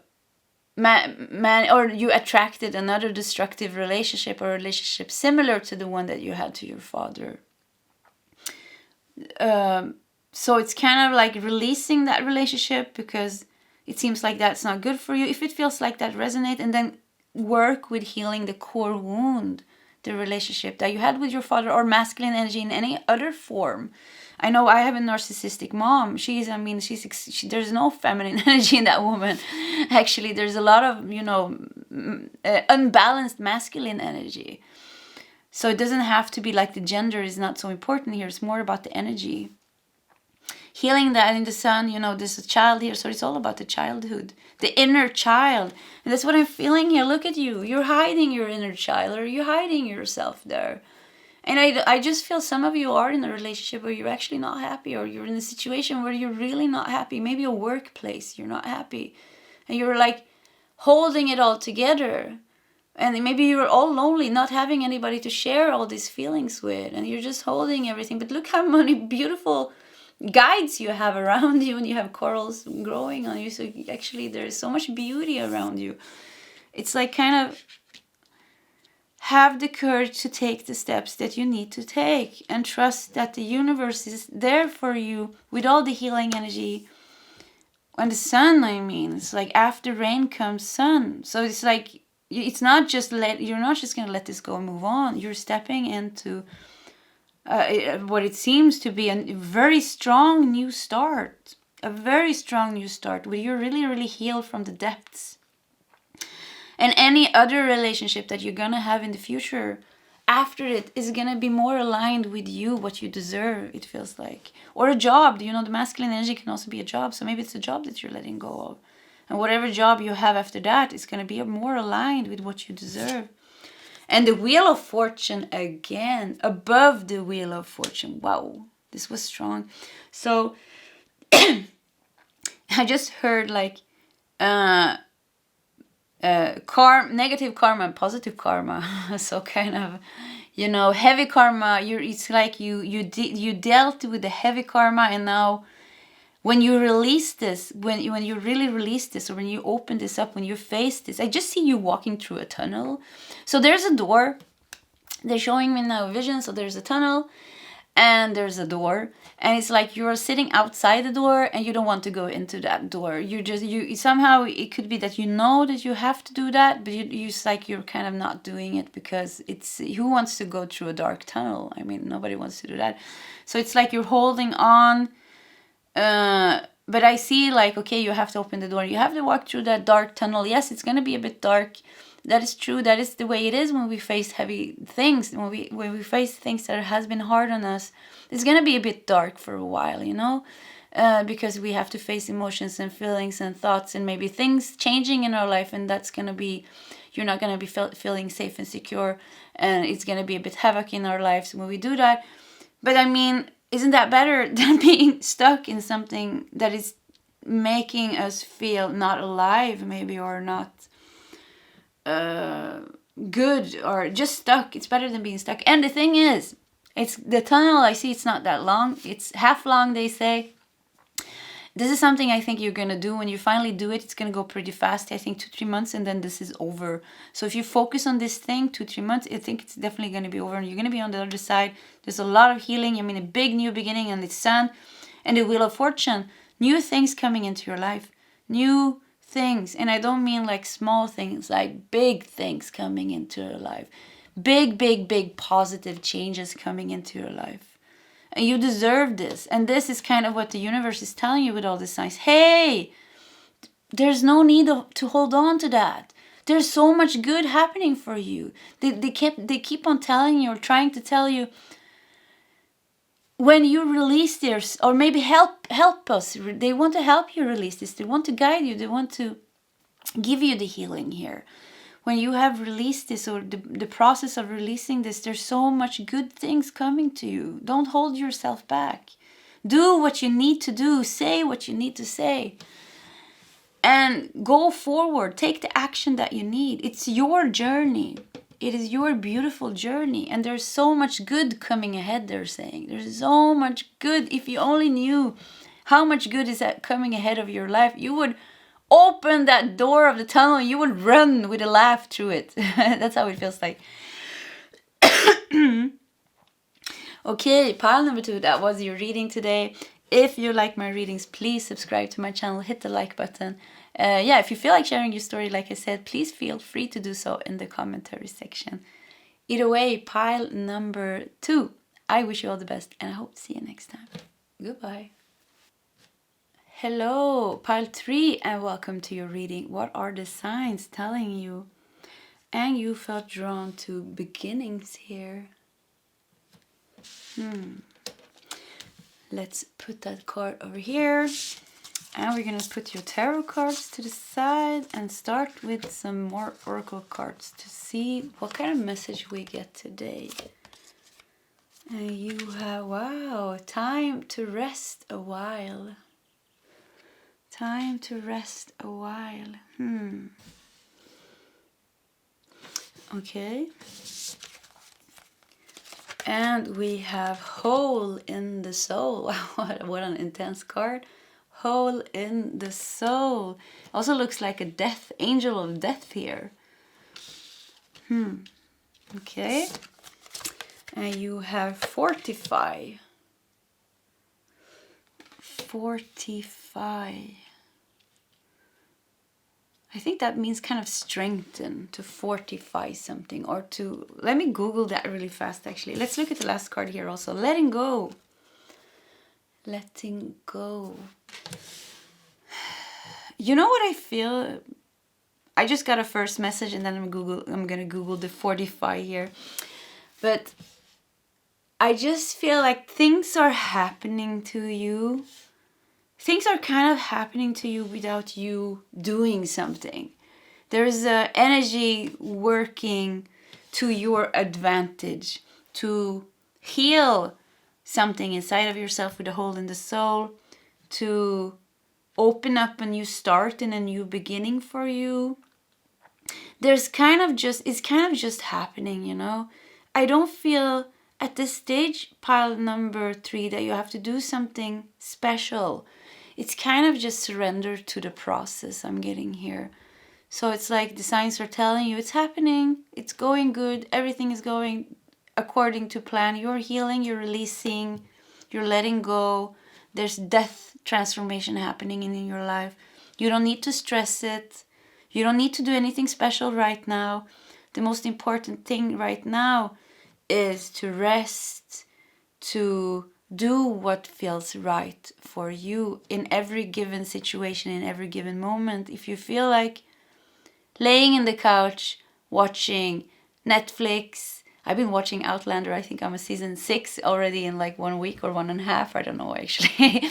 you attracted another destructive relationship, or a relationship similar to the one that you had to your father. So it's kind of like releasing that relationship because it seems like that's not good for you. If it feels like that resonate, and then work with healing the core wound, the relationship that you had with your father, or masculine energy in any other form. I know I have a narcissistic mom. There's no feminine energy in that woman. Actually, there's a lot of, unbalanced masculine energy. So it doesn't have to be like the gender is not so important here. It's more about the energy. Healing that in the sun, there's a child here. So it's all about the childhood, the inner child. And that's what I'm feeling here. Look at you. You're hiding your inner child, or you're hiding yourself there. And I just feel some of you are in a relationship where you're actually not happy, or you're in a situation where you're really not happy. Maybe a workplace, you're not happy. And you're like holding it all together. And maybe you're all lonely, not having anybody to share all these feelings with. And you're just holding everything. But look how many beautiful guides you have around you, and you have corals growing on you. So actually there's so much beauty around you. It's like kind of have the courage to take the steps that you need to take, and trust that the universe is there for you with all the healing energy. And the sun, it's like after rain comes sun. So it's like, it's not just you're not just going to let this go and move on. You're stepping into what it seems to be a very strong new start. A very strong new start where you're really, really healed from the depths. And any other relationship that you're going to have in the future after it is going to be more aligned with you, what you deserve, it feels like. Or a job, the masculine energy can also be a job. So maybe it's a job that you're letting go of. And whatever job you have after that is going to be more aligned with what you deserve. And the Wheel of Fortune again, above the Wheel of Fortune. Wow, this was strong. So I just heard like negative karma and positive karma. So kind of, heavy karma. It's like you dealt with the heavy karma, and now when you release this, when you really release this, or when you open this up, when you face this, I just see you walking through a tunnel. So there's a door. They're showing me now a vision. So there's a tunnel, and there's a door, and it's like you're sitting outside the door, and you don't want to go into that door. You somehow, it could be that that you have to do that, but it's like you're kind of not doing it because it's, who wants to go through a dark tunnel? Nobody wants to do that. So it's like you're holding on. But I see like, okay, you have to open the door. You have to walk through that dark tunnel. Yes, it's going to be a bit dark. That is true. That is the way it is when we face heavy things. When we face things that has been hard on us, it's going to be a bit dark for a while, because we have to face emotions and feelings and thoughts, and maybe things changing in our life. And that's going to be, you're not going to be feeling safe and secure. And it's going to be a bit havoc in our lives when we do that. But isn't that better than being stuck in something that is making us feel not alive, maybe, or not good, or just stuck? It's better than being stuck. And the thing is, it's the tunnel I see, it's not that long. It's half long, they say. This is something I think you're going to do. When you finally do it, it's going to go pretty fast. I think 2-3 months, and then this is over. So if you focus on this thing, 2-3 months, I think it's definitely going to be over. And you're going to be on the other side. There's a lot of healing. A big new beginning, and the sun and the Wheel of Fortune. New things coming into your life. New things. And I don't mean like small things, like big things coming into your life. Big, big, big positive changes coming into your life. And you deserve this. And this is kind of what the universe is telling you with all this signs. Hey, there's no need to hold on to that. There's so much good happening for you. They keep on telling you, or trying to tell you, when you release this, or maybe help us, they want to help you release this, they want to guide you, they want to give you the healing here. When you have released this, or the process of releasing this, there's so much good things coming to you. Don't hold yourself back. Do what you need to do. Say what you need to say. And go forward. Take the action that you need. It's your journey. It is your beautiful journey. And there's so much good coming ahead, they're saying. There's so much good. If you only knew how much good is that coming ahead of your life, you would open that door of the tunnel, you would run with a laugh through it. That's how it feels like. Okay, pile number 2, that was your reading today. If you like my readings, please subscribe to my channel, hit the like button. If you feel like sharing your story, like I said, please feel free to do so in the commentary section. Either way, pile number 2, I wish you all the best, and I hope to see you next time. Goodbye. Hello, pile 3, and welcome to your reading. What are the signs telling you? And you felt drawn to beginnings here. Let's put that card over here. And we're going to put your tarot cards to the side and start with some more oracle cards to see what kind of message we get today. And you have, wow, time to rest a while. Time to rest a while. Okay. And we have hole in the soul. What an intense card. Hole in the soul. Also looks like a death, angel of death here. Okay. And you have fortify. Fortify. I think that means kind of strengthen, to fortify something, or to... Let me Google that really fast, actually. Let's look at the last card here also. Letting go. Letting go. You know what I feel? I just got a first message, and then I'm going to Google the fortify here. But I just feel like things are happening to you. Things are kind of happening to you without you doing something. There's an energy working to your advantage to heal something inside of yourself with a hole in the soul, to open up a new start and a new beginning for you. It's kind of just happening, you know. I don't feel at this stage, pile number 3, that you have to do something special. It's kind of just surrender to the process I'm getting here. So it's like the signs are telling you it's happening, it's going good, everything is going according to plan. You're healing, you're releasing, you're letting go. There's death transformation happening in your life. You don't need to stress it. You don't need to do anything special right now. The most important thing right now is to rest, to do what feels right for you in every given situation, in every given moment. If you feel like laying in the couch, watching Netflix. I've been watching Outlander. I think I'm a season 6 already in like 1 week or 1.5. I don't know actually.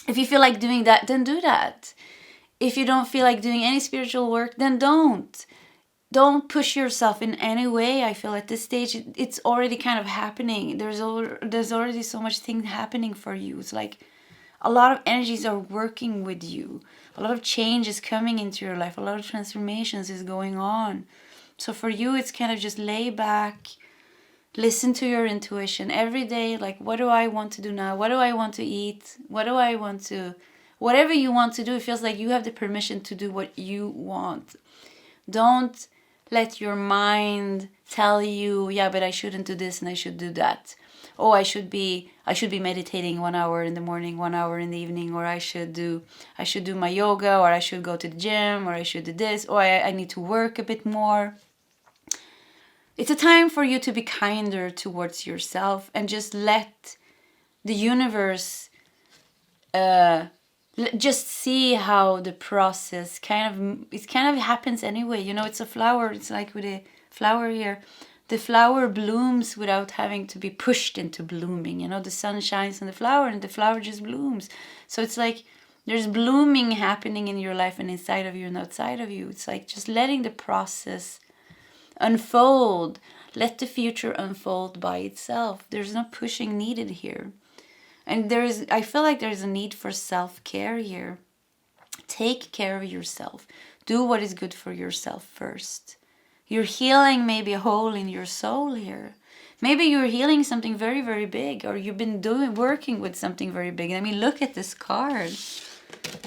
If you feel like doing that, then do that. If you don't feel like doing any spiritual work, then don't. Don't push yourself in any way. I feel at this stage it's already kind of happening. There's already so much thing happening for you. It's like a lot of energies are working with you. A lot of change is coming into your life. A lot of transformations is going on. So for you, it's kind of just lay back, listen to your intuition every day. Like, what do I want to do now? What do I want to eat? Whatever you want to do, it feels like you have the permission to do what you want. Don't let your mind tell you, yeah, but I shouldn't do this and I should do that. Oh, I should be meditating 1 hour in the morning, 1 hour in the evening, or I should do my yoga, or I should go to the gym, or I should do this, or I need to work a bit more. It's a time for you to be kinder towards yourself and just let the universe just see how the process kind of happens anyway. You know, it's a flower. It's like with a flower here. the flower blooms without having to be pushed into blooming. You know, the sun shines on the flower and the flower just blooms. So it's like there's blooming happening in your life and inside of you and outside of you. It's like just letting the process unfold. Let the future unfold by itself. There's no pushing needed here. And I feel like there's a need for self-care here. Take care of yourself. Do what is good for yourself first. You're healing maybe a hole in your soul here. Maybe you're healing something very, very big, or you've been working with something very big. I mean, look at this card.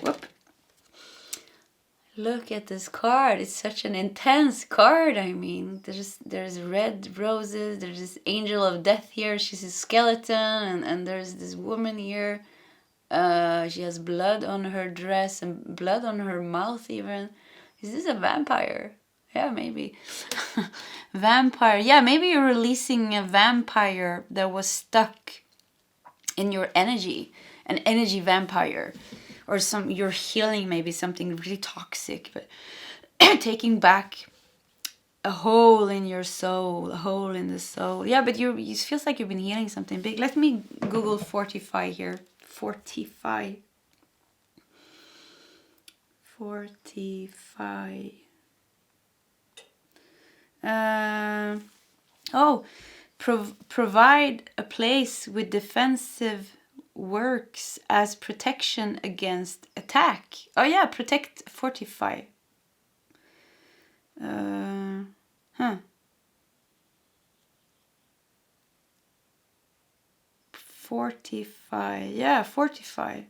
Whoop. Look at this card. It's such an intense card. I mean, there's red roses. There's this angel of death here. She's a skeleton, and there's this woman here. She has blood on her dress and blood on her mouth even. Is this a vampire? Yeah, maybe. Vampire. Yeah, maybe you're releasing a vampire that was stuck in your energy. An energy vampire. Or you're healing maybe something really toxic. But taking back a hole in your soul. A hole in the soul. Yeah, but it feels like you've been healing something big. Let me Google fortify here. Fortify. Provide a place with defensive works as protection against attack. Oh yeah, protect, fortify. Fortify. Yeah, fortify.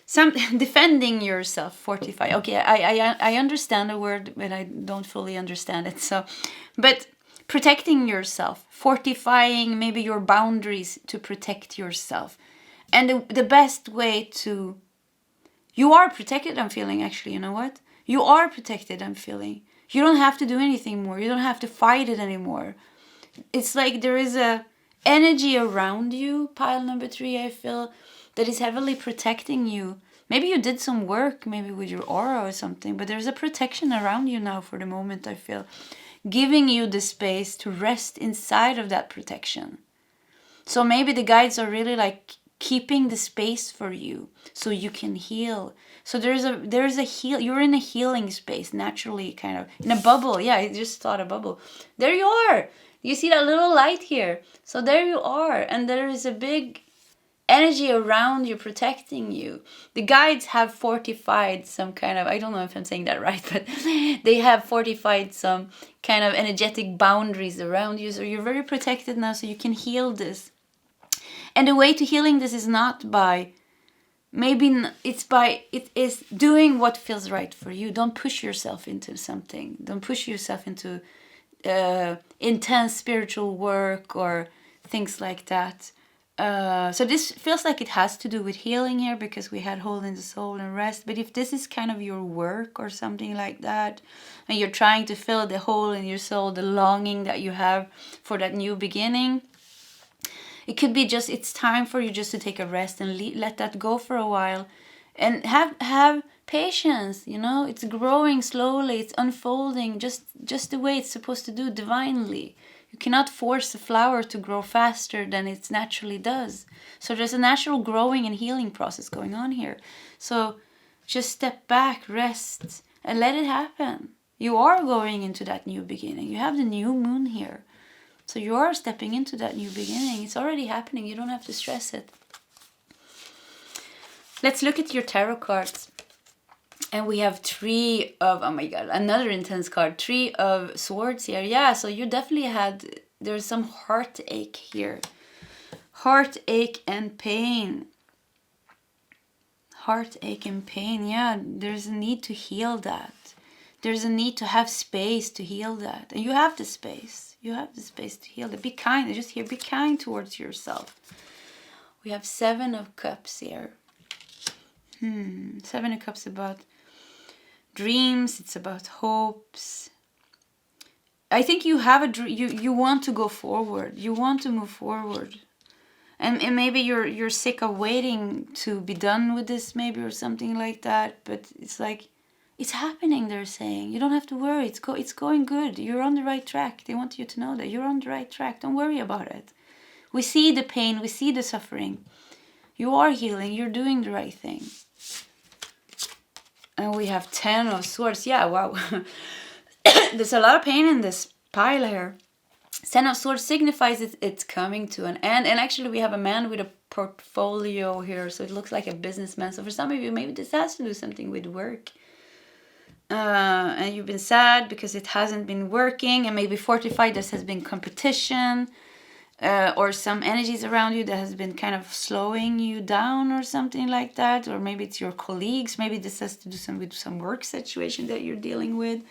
Some defending yourself, fortify. Okay, I understand the word, but I don't fully understand it. So, but protecting yourself, fortifying maybe your boundaries to protect yourself. And the best way to... You are protected, I'm feeling, actually. You know what? You are protected, I'm feeling. You don't have to do anything more. You don't have to fight it anymore. It's like there is a energy around you, pile number 3, I feel, that is heavily protecting you. Maybe you did some work, maybe with your aura or something, but there's a protection around you now for the moment, I feel. Giving you the space to rest inside of that protection. So maybe the guides are really like keeping the space for you so you can heal. So there's a heal. You're in a healing space naturally, kind of in a bubble. Yeah, I just thought a bubble. There you are. You see that little light here. So there you are, and there is a big energy around you protecting you. The guides have fortified some kind of, I don't know if I'm saying that right, but they have fortified some kind of energetic boundaries around you. So you're very protected now, so you can heal this. And the way to healing this is not by, it is doing what feels right for you. Don't push yourself into something. Don't push yourself into intense spiritual work or things like that. So this feels like it has to do with healing here, because we had hole in the soul and rest. But if this is kind of your work or something like that, and you're trying to fill the hole in your soul, the longing that you have for that new beginning, it could be just, it's time for you just to take a rest and let that go for a while. And have patience, you know, it's growing slowly, it's unfolding just the way it's supposed to do, divinely. You cannot force a flower to grow faster than it naturally does. So there's a natural growing and healing process going on here. So just step back, rest, and let it happen. You are going into that new beginning. You have the new moon here. So you are stepping into that new beginning. It's already happening. You don't have to stress it. Let's look at your tarot cards. And we have 3 of, oh my god, another intense card. 3 of swords here. Yeah, so you definitely there's some heartache here. Heartache and pain. Heartache and pain, yeah. There's a need to heal that. There's a need to have space to heal that. And you have the space. You have the space to heal it. Be kind. I just hear, be kind towards yourself. We have 7 of Cups here. 7 of Cups about dreams. It's about hopes. I think you have a dream. You want to go forward. You want to move forward. And maybe you're sick of waiting to be done with this, maybe, or something like that. But it's like, It's happening, they're saying. You don't have to worry. It's going good. You're on the right track. They want you to know that you're on the right track. Don't worry about it. We see the pain. We see the suffering. You are healing. You're doing the right thing. And we have 10 of Swords. Yeah, wow. There's a lot of pain in this pile here. 10 of Swords signifies it's coming to an end. And actually we have a man with a portfolio here. So it looks like a businessman. So for some of you, maybe this has to do something with work. And you've been sad because it hasn't been working. And maybe fortified, this has been competition. Or some energies around you that has been kind of slowing you down or something like that. Or maybe it's your colleagues. Maybe this has to do with some work situation that you're dealing with.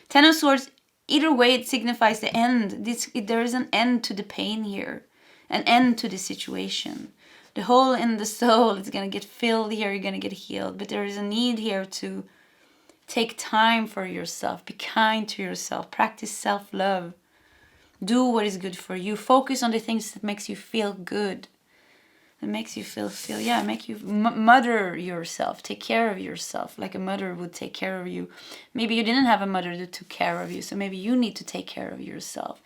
10 of Swords, either way, it signifies the end. There is an end to the pain here. An end to the situation. The hole in the soul is going to get filled here. You're going to get healed. But there is a need here to take time for yourself. Be kind to yourself. Practice self-love. Do what is good for you. Focus on the things that makes you feel good. That makes you make you mother yourself. Take care of yourself like a mother would take care of you. Maybe you didn't have a mother that took care of you. So maybe you need to take care of yourself.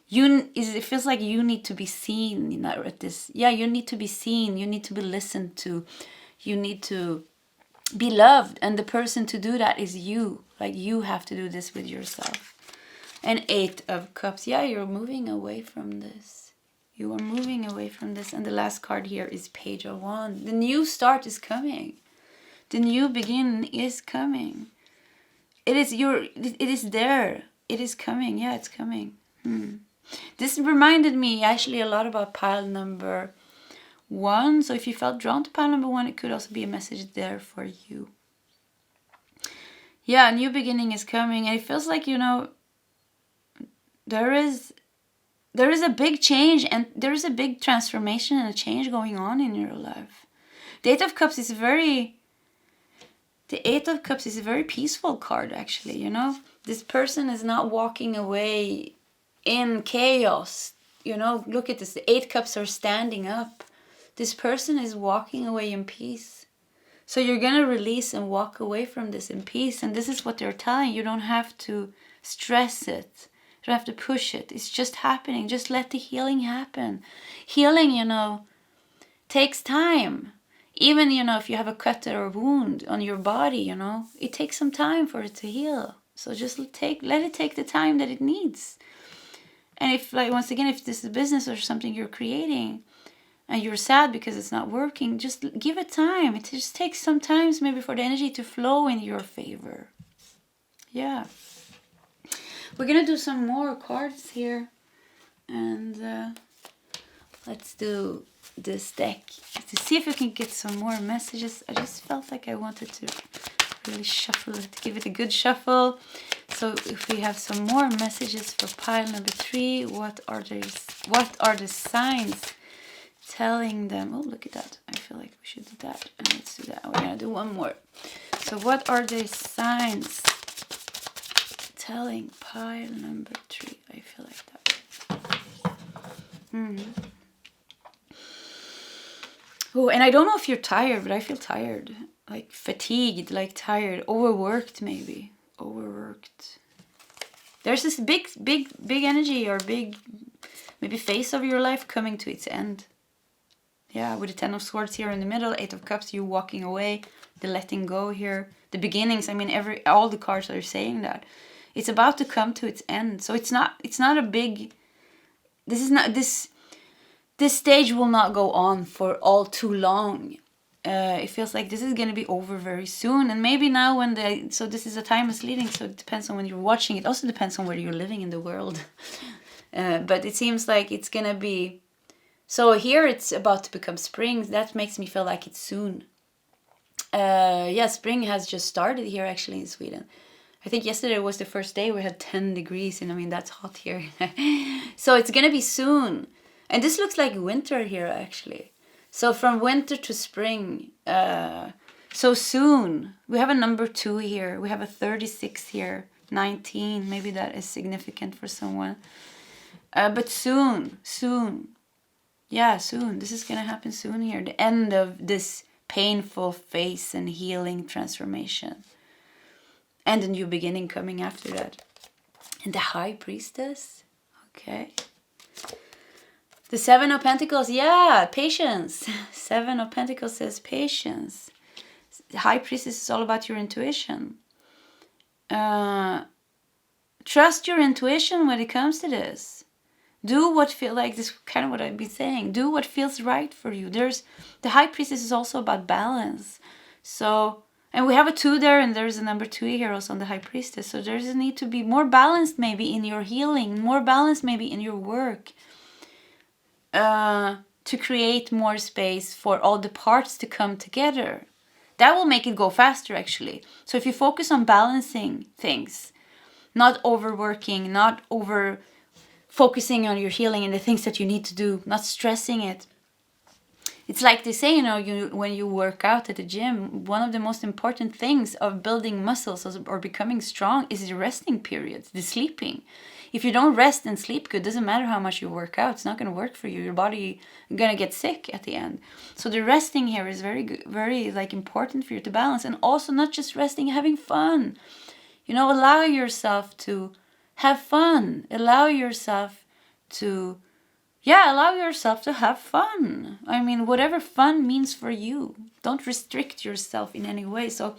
It feels like you need to be seen at this. Yeah, you need to be seen. You need to be listened to. You need to be loved. And the person to do that is you. Like you have to do this with yourself. And 8 of Cups. Yeah, you're moving away from this. You are moving away from this. And the last card here is Page of Wands. The new start is coming. The new beginning is coming. It is there. It is coming. Yeah, it's coming. This reminded me actually a lot about pile number 1. So if you felt drawn to pile number 1, it could also be a message there for you. Yeah, a new beginning is coming. And it feels like, there is a big change and there is a big transformation and a change going on in your life. The 8 of Cups is a very peaceful card, actually, This person is not walking away in chaos. Look at this. The 8 Cups are standing up. This person is walking away in peace. So you're going to release and walk away from this in peace. And this is what they're telling you. You don't have to stress it. You don't have to push it. It's just happening. Just let the healing happen. Healing, takes time. Even, if you have a cut or a wound on your body, it takes some time for it to heal. So just let it take the time that it needs. And if this is a business or something you're creating and you're sad because it's not working, just give it time. It just takes some time maybe for the energy to flow in your favor. Yeah. We're going to do some more cards here. And let's do this deck to see if we can get some more messages. I just felt like I wanted to really shuffle it, give it a good shuffle. So if we have some more messages for pile number 3, what are the signs telling them? Oh, look at that. I feel like we should do that. And let's do that. We're going to do one more. So what are the signs telling pile number 3? I feel like that. Oh, and I don't know if you're tired, but I feel tired. Like fatigued, like tired, overworked maybe. Overworked. There's this big energy or big maybe phase of your life coming to its end. Yeah, with the 10 of Swords here in the middle, 8 of Cups, you walking away, the letting go here, the beginnings. I mean, all the cards are saying that. It's about to come to its end. So it's not a big, this stage will not go on for all too long. It feels like this is going to be over very soon. And maybe now so this is a timeless leading, so it depends on when you're watching. It also depends on where you're living in the world. But it seems like it's going to be, so here it's about to become spring. That makes me feel like it's soon. Spring has just started here actually in Sweden. I think yesterday was the first day we had 10 degrees, and I mean, that's hot here. So it's going to be soon. And this looks like winter here, actually. So from winter to spring, so soon. We have a number 2 here. We have a 36 here, 19. Maybe that is significant for someone. But soon. Yeah, soon. This is going to happen soon here. The end of this painful phase and healing transformation. and a new beginning coming after that. And the High Priestess. Okay. The Seven of Pentacles. Yeah, patience. Seven of Pentacles says patience. The High Priestess is all about your intuition. Trust your intuition when it comes to this. Do what feels like this, kind of what I've been saying. Do what feels right for you. The High Priestess is also about balance. So, and we have a 2 there, and there's a number 2 here also on the High Priestess. So there's a need to be more balanced maybe in your healing, more balanced maybe in your work. To create more space for all the parts to come together. That will make it go faster actually. So if you focus on balancing things, not overworking, not over focusing on your healing and the things that you need to do, not stressing it. It's like they say, when you work out at the gym, one of the most important things of building muscles or becoming strong is the resting periods, the sleeping. If you don't rest and sleep good, doesn't matter how much you work out, it's not going to work for you. Your body is going to get sick at the end. So the resting here is very good, very important for you to balance. And also not just resting, having fun. Allow yourself to have fun. Allow yourself to have fun. I mean, whatever fun means for you. Don't restrict yourself in any way. So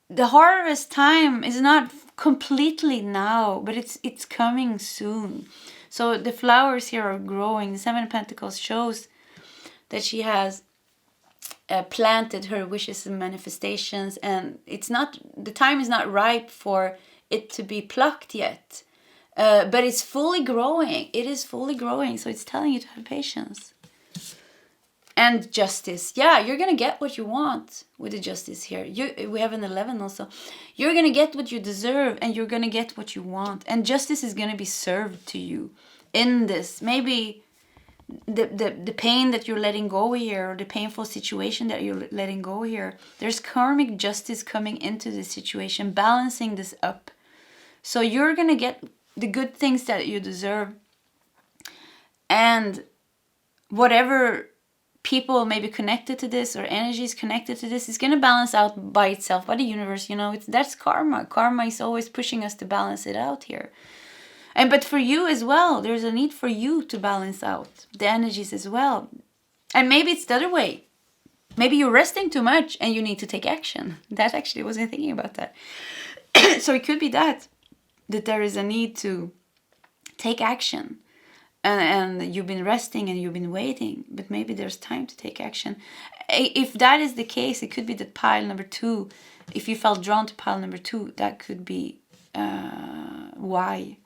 the harvest time is not completely now, but it's coming soon. So the flowers here are growing. The Seven of Pentacles shows that she has planted her wishes and manifestations, and the time is not ripe for it to be plucked yet. But it's fully growing. It is fully growing. So it's telling you to have patience. And justice. Yeah, you're going to get what you want with the justice here. We have an 11 also. You're going to get what you deserve, and you're going to get what you want. And justice is going to be served to you in this. Maybe the pain that you're letting go here, or the painful situation that you're letting go here, there's karmic justice coming into this situation, balancing this up. So you're going to get the good things that you deserve. And whatever people may be connected to this, or energies connected to this, is going to balance out by itself, by the universe. That's karma. Karma is always pushing us to balance it out here. But for you as well, there's a need for you to balance out the energies as well. And maybe it's the other way. Maybe you're resting too much and you need to take action. That actually, wasn't thinking about that. So it could be that there is a need to take action. And you've been resting and you've been waiting, but maybe there's time to take action. If that is the case, it could be that pile number 2. If you felt drawn to pile number 2, that could be why.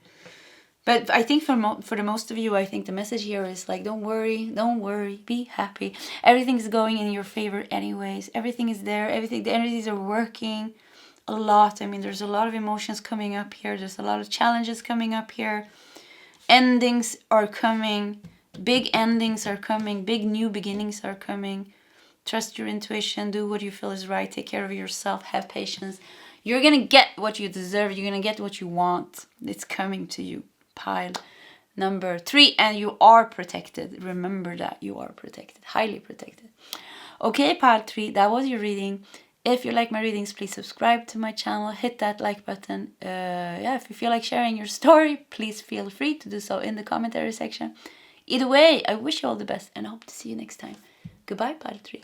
But I think for the most of you, I think the message here is like, don't worry, be happy. Everything's going in your favor anyways. Everything is there. The energies are working a lot. I mean, there's a lot of emotions coming up here. There's a lot of challenges coming up here. Endings are coming. Big endings are coming. Big new beginnings are coming. Trust your intuition. Do what you feel is right. Take care of yourself. Have patience. You're going to get what you deserve. You're going to get what you want. It's coming to you. Pile number 3. And you are protected. Remember that. You are protected. Highly protected. Okay, pile 3. That was your reading. If you like my readings, please subscribe to my channel. Hit that like button. If you feel like sharing your story, please feel free to do so in the commentary section. Either way, I wish you all the best and I hope to see you next time. Goodbye, pile 3.